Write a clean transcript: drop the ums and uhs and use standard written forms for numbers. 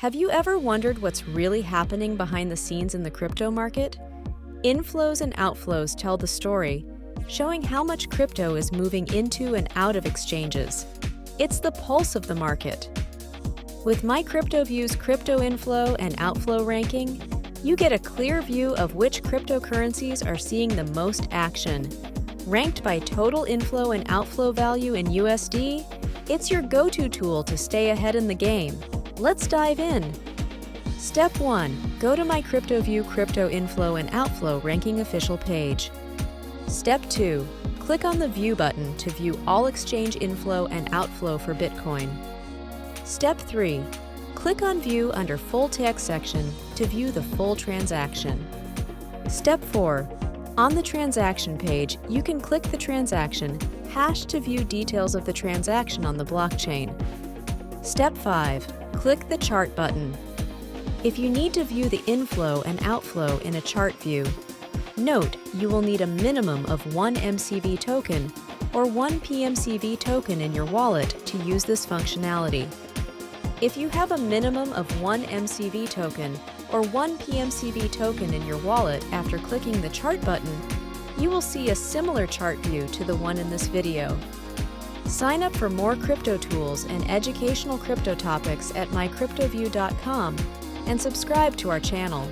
Have you ever wondered what's really happening behind the scenes in the crypto market? Inflows and outflows tell the story, showing how much crypto is moving into and out of exchanges. It's the pulse of the market. With my CryptoView's crypto inflow and outflow ranking, you get a clear view of which cryptocurrencies are seeing the most action. Ranked by total inflow and outflow value in USD, it's your go-to tool to stay ahead in the game. Let's dive in. Step 1. Go to my CryptoView Crypto Inflow and Outflow Ranking official page. Step 2. Click on the View button to view all exchange inflow and outflow for Bitcoin. Step 3. Click on View under Full Text section to view the full transaction. Step 4. On the transaction page, you can click the transaction hash to view details of the transaction on the blockchain. Step 5. Click the Chart button. If you need to view the inflow and outflow in a chart view, note you will need a minimum of 1 MCV token or 1 PMCV token in your wallet to use this functionality. If you have a minimum of 1 MCV token or 1 PMCV token in your wallet after clicking the Chart button, you will see a similar chart view to the one in this video. Sign up for more crypto tools and educational crypto topics at mycryptoview.com and subscribe to our channel.